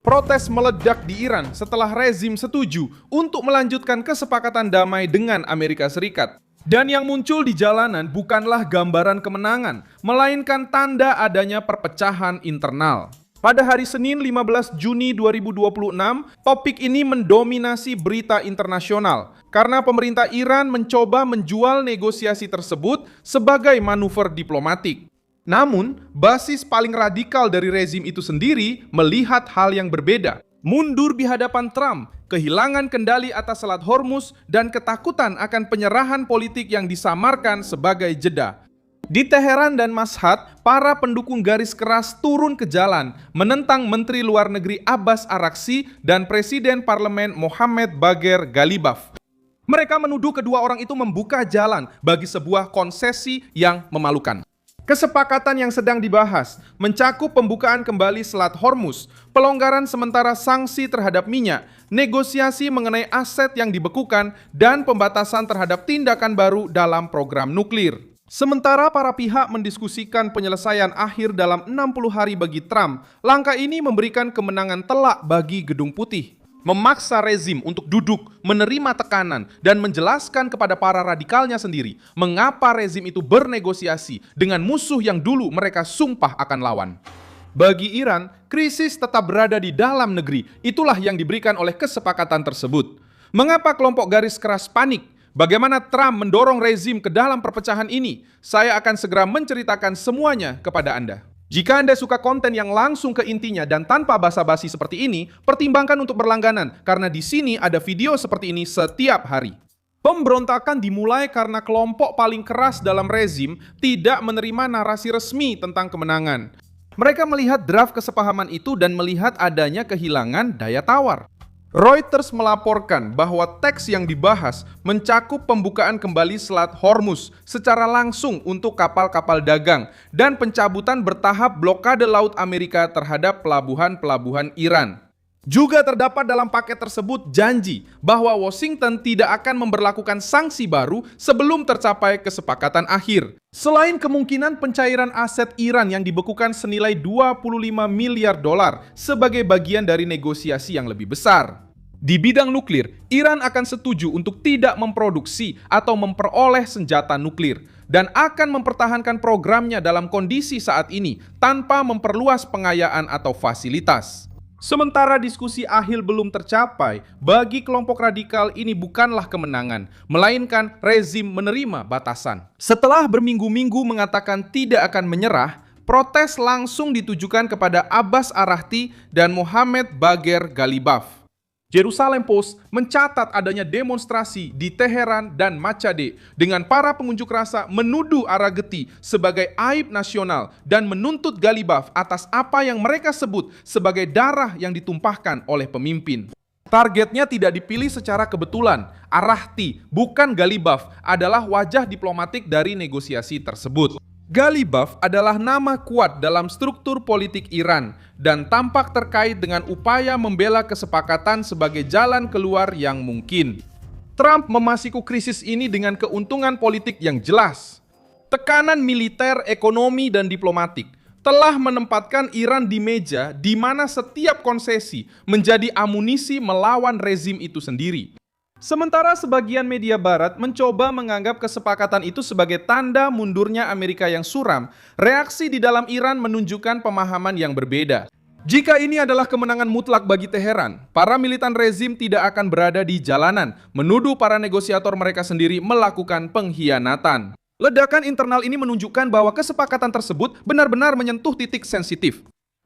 Protes meledak di Iran setelah rezim setuju untuk melanjutkan kesepakatan damai dengan Amerika Serikat. Dan yang muncul di jalanan bukanlah gambaran kemenangan, melainkan tanda adanya perpecahan internal. Pada hari Senin 15 Juni 2026, topik ini mendominasi berita internasional karena pemerintah Iran mencoba menjual negosiasi tersebut sebagai manuver diplomatik. Namun, basis paling radikal dari rezim itu sendiri melihat hal yang berbeda. Mundur di hadapan Trump, kehilangan kendali atas Selat Hormuz, dan ketakutan akan penyerahan politik yang disamarkan sebagai jeda. Di Teheran dan Mashhad, para pendukung garis keras turun ke jalan menentang Menteri Luar Negeri Abbas Araghchi dan Presiden Parlemen Mohammad Bagher Ghalibaf. Mereka menuduh kedua orang itu membuka jalan bagi sebuah konsesi yang memalukan. Kesepakatan yang sedang dibahas mencakup pembukaan kembali Selat Hormuz, pelonggaran sementara sanksi terhadap minyak, negosiasi mengenai aset yang dibekukan, dan pembatasan terhadap tindakan baru dalam program nuklir. Sementara para pihak mendiskusikan penyelesaian akhir dalam 60 hari bagi Trump, langkah ini memberikan kemenangan telak bagi Gedung Putih. Memaksa rezim untuk duduk, menerima tekanan, dan menjelaskan kepada para radikalnya sendiri mengapa rezim itu bernegosiasi dengan musuh yang dulu mereka sumpah akan lawan. Bagi Iran, krisis tetap berada di dalam negeri. Itulah yang diberikan oleh kesepakatan tersebut. Mengapa kelompok garis keras panik? Bagaimana Trump mendorong rezim ke dalam perpecahan ini? Saya akan segera menceritakan semuanya kepada Anda. Jika Anda suka konten yang langsung ke intinya dan tanpa basa-basi seperti ini, pertimbangkan untuk berlangganan karena di sini ada video seperti ini setiap hari. Pemberontakan dimulai karena kelompok paling keras dalam rezim tidak menerima narasi resmi tentang kemenangan. Mereka melihat draft kesepahaman itu dan melihat adanya kehilangan daya tawar. Reuters melaporkan bahwa teks yang dibahas mencakup pembukaan kembali Selat Hormuz secara langsung untuk kapal-kapal dagang dan pencabutan bertahap blokade laut Amerika terhadap pelabuhan-pelabuhan Iran. Juga terdapat dalam paket tersebut janji bahwa Washington tidak akan memberlakukan sanksi baru sebelum tercapai kesepakatan akhir. Selain kemungkinan pencairan aset Iran yang dibekukan senilai 25 miliar dolar sebagai bagian dari negosiasi yang lebih besar. Di bidang nuklir, Iran akan setuju untuk tidak memproduksi atau memperoleh senjata nuklir dan akan mempertahankan programnya dalam kondisi saat ini tanpa memperluas pengayaan atau fasilitas. Sementara diskusi akhir belum tercapai, bagi kelompok radikal ini bukanlah kemenangan, melainkan rezim menerima batasan. Setelah berminggu-minggu mengatakan tidak akan menyerah, protes langsung ditujukan kepada Abbas Araghchi dan Mohammad Bagher Ghalibaf. Jerusalem Post mencatat adanya demonstrasi di Teheran dan Machhad dengan para pengunjuk rasa menuduh Araghchi sebagai aib nasional dan menuntut Ghalibaf atas apa yang mereka sebut sebagai darah yang ditumpahkan oleh pemimpin. Targetnya tidak dipilih secara kebetulan. Araghchi, bukan Ghalibaf, adalah wajah diplomatik dari negosiasi tersebut. Ghalibaf adalah nama kuat dalam struktur politik Iran dan tampak terkait dengan upaya membela kesepakatan sebagai jalan keluar yang mungkin. Trump memasiku krisis ini dengan keuntungan politik yang jelas. Tekanan militer, ekonomi, dan diplomatik telah menempatkan Iran di meja di mana setiap konsesi menjadi amunisi melawan rezim itu sendiri. Sementara sebagian media barat mencoba menganggap kesepakatan itu sebagai tanda mundurnya Amerika yang suram, reaksi di dalam Iran menunjukkan pemahaman yang berbeda. Jika ini adalah kemenangan mutlak bagi Teheran, para militan rezim tidak akan berada di jalanan, menuduh para negosiator mereka sendiri melakukan pengkhianatan. Ledakan internal ini menunjukkan bahwa kesepakatan tersebut benar-benar menyentuh titik sensitif.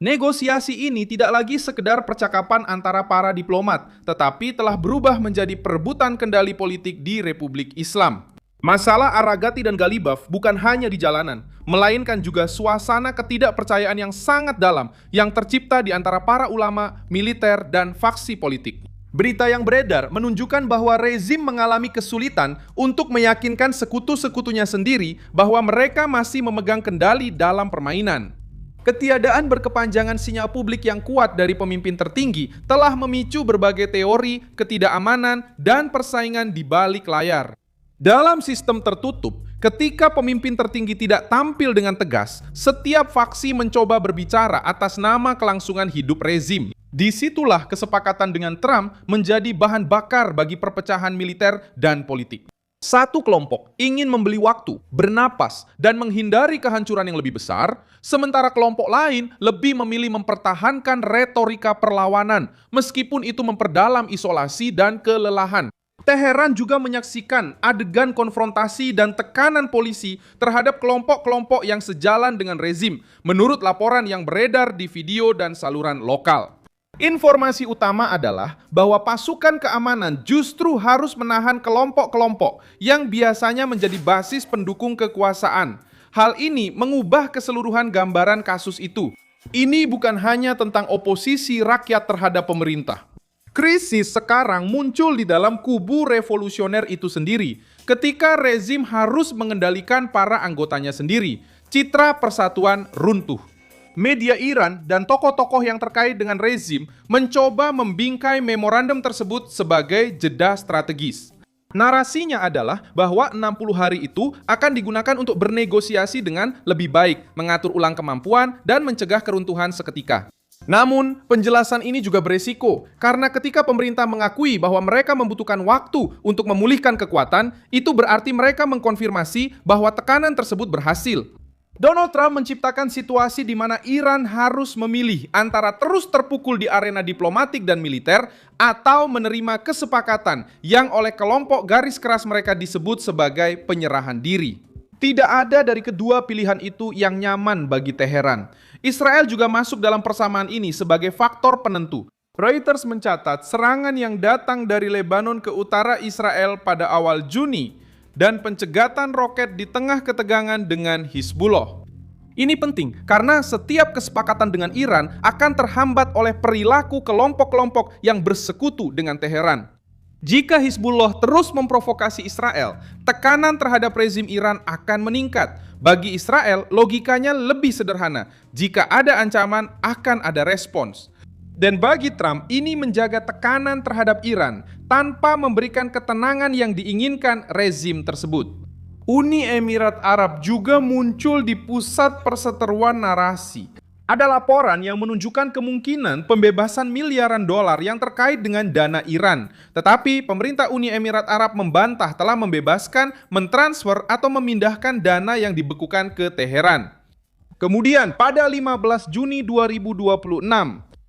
Negosiasi ini tidak lagi sekedar percakapan antara para diplomat, tetapi telah berubah menjadi perebutan kendali politik di Republik Islam. Masalah Araghchi dan Ghalibaf bukan hanya di jalanan, melainkan juga suasana ketidakpercayaan yang sangat dalam yang tercipta di antara para ulama, militer, dan faksi politik. Berita yang beredar menunjukkan bahwa rezim mengalami kesulitan untuk meyakinkan sekutu-sekutunya sendiri bahwa mereka masih memegang kendali dalam permainan. Ketiadaan berkepanjangan sinyal publik yang kuat dari pemimpin tertinggi telah memicu berbagai teori, ketidakamanan, dan persaingan di balik layar. Dalam sistem tertutup, ketika pemimpin tertinggi tidak tampil dengan tegas, setiap faksi mencoba berbicara atas nama kelangsungan hidup rezim. Disitulah kesepakatan dengan Trump menjadi bahan bakar bagi perpecahan militer dan politik. Satu kelompok ingin membeli waktu, bernapas, dan menghindari kehancuran yang lebih besar, sementara kelompok lain lebih memilih mempertahankan retorika perlawanan, meskipun itu memperdalam isolasi dan kelelahan. Teheran juga menyaksikan adegan konfrontasi dan tekanan polisi terhadap kelompok-kelompok yang sejalan dengan rezim, menurut laporan yang beredar di video dan saluran lokal. Informasi utama adalah bahwa pasukan keamanan justru harus menahan kelompok-kelompok yang biasanya menjadi basis pendukung kekuasaan. Hal ini mengubah keseluruhan gambaran kasus itu. Ini bukan hanya tentang oposisi rakyat terhadap pemerintah. Krisis sekarang muncul di dalam kubu revolusioner itu sendiri, ketika rezim harus mengendalikan para anggotanya sendiri. Citra persatuan runtuh. Media Iran dan tokoh-tokoh yang terkait dengan rezim mencoba membingkai memorandum tersebut sebagai jeda strategis. Narasinya adalah bahwa 60 hari itu akan digunakan untuk bernegosiasi dengan lebih baik, mengatur ulang kemampuan, dan mencegah keruntuhan seketika. Namun, penjelasan ini juga beresiko, karena ketika pemerintah mengakui bahwa mereka membutuhkan waktu untuk memulihkan kekuatan, itu berarti mereka mengkonfirmasi bahwa tekanan tersebut berhasil. Donald Trump menciptakan situasi di mana Iran harus memilih antara terus terpukul di arena diplomatik dan militer atau menerima kesepakatan yang oleh kelompok garis keras mereka disebut sebagai penyerahan diri. Tidak ada dari kedua pilihan itu yang nyaman bagi Teheran. Israel juga masuk dalam persamaan ini sebagai faktor penentu. Reuters mencatat serangan yang datang dari Lebanon ke utara Israel pada awal Juni dan pencegatan roket di tengah ketegangan dengan Hizbullah. Ini penting karena setiap kesepakatan dengan Iran akan terhambat oleh perilaku kelompok-kelompok yang bersekutu dengan Teheran. Jika Hizbullah terus memprovokasi Israel, tekanan terhadap rezim Iran akan meningkat. Bagi Israel, logikanya lebih sederhana. Jika ada ancaman, akan ada respons. Dan bagi Trump, ini menjaga tekanan terhadap Iran tanpa memberikan ketenangan yang diinginkan rezim tersebut. Uni Emirat Arab juga muncul di pusat perseteruan narasi. Ada laporan yang menunjukkan kemungkinan pembebasan miliaran dolar yang terkait dengan dana Iran. Tetapi pemerintah Uni Emirat Arab membantah telah membebaskan, mentransfer atau memindahkan dana yang dibekukan ke Teheran. Kemudian pada 15 Juni 2026,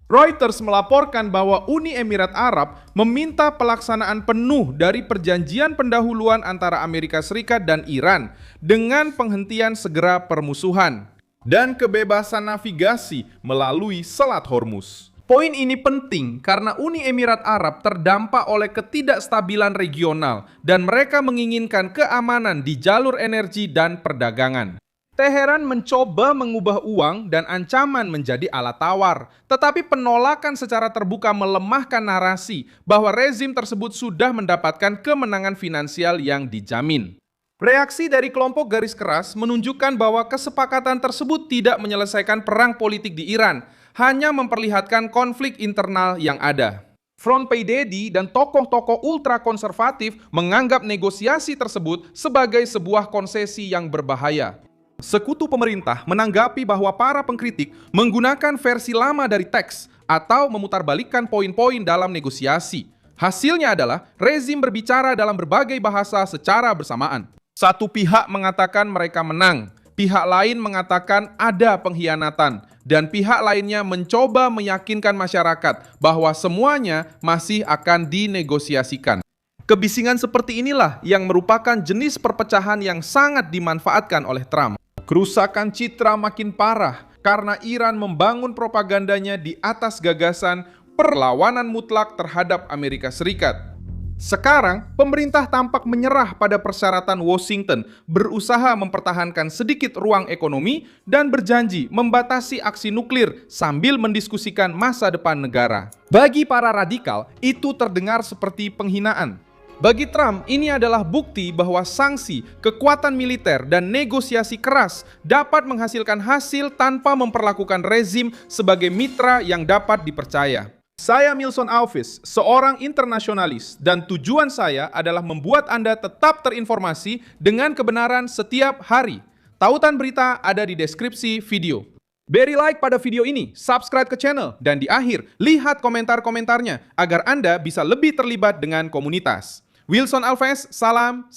Reuters melaporkan bahwa Uni Emirat Arab meminta pelaksanaan penuh dari perjanjian pendahuluan antara Amerika Serikat dan Iran dengan penghentian segera permusuhan dan kebebasan navigasi melalui Selat Hormuz. Poin ini penting karena Uni Emirat Arab terdampak oleh ketidakstabilan regional dan mereka menginginkan keamanan di jalur energi dan perdagangan. Teheran mencoba mengubah uang dan ancaman menjadi alat tawar, tetapi penolakan secara terbuka melemahkan narasi bahwa rezim tersebut sudah mendapatkan kemenangan finansial yang dijamin. Reaksi dari kelompok garis keras menunjukkan bahwa kesepakatan tersebut tidak menyelesaikan perang politik di Iran, hanya memperlihatkan konflik internal yang ada. Front PYD dan tokoh-tokoh ultrakonservatif menganggap negosiasi tersebut sebagai sebuah konsesi yang berbahaya. Sekutu pemerintah menanggapi bahwa para pengkritik menggunakan versi lama dari teks atau memutarbalikkan poin-poin dalam negosiasi. Hasilnya adalah rezim berbicara dalam berbagai bahasa secara bersamaan. Satu pihak mengatakan mereka menang, pihak lain mengatakan ada pengkhianatan, dan pihak lainnya mencoba meyakinkan masyarakat bahwa semuanya masih akan dinegosiasikan. Kebisingan seperti inilah yang merupakan jenis perpecahan yang sangat dimanfaatkan oleh Trump. Kerusakan citra makin parah karena Iran membangun propagandanya di atas gagasan perlawanan mutlak terhadap Amerika Serikat. Sekarang, pemerintah tampak menyerah pada persyaratan Washington, berusaha mempertahankan sedikit ruang ekonomi dan berjanji membatasi aksi nuklir sambil mendiskusikan masa depan negara. Bagi para radikal, itu terdengar seperti penghinaan. Bagi Trump, ini adalah bukti bahwa sanksi, kekuatan militer, dan negosiasi keras dapat menghasilkan hasil tanpa memperlakukan rezim sebagai mitra yang dapat dipercaya. Saya Milson Alves, seorang internasionalis, dan tujuan saya adalah membuat Anda tetap terinformasi dengan kebenaran setiap hari. Tautan berita ada di deskripsi video. Beri like pada video ini, subscribe ke channel, dan di akhir, lihat komentar-komentarnya agar Anda bisa lebih terlibat dengan komunitas. Wilson Alves, salam.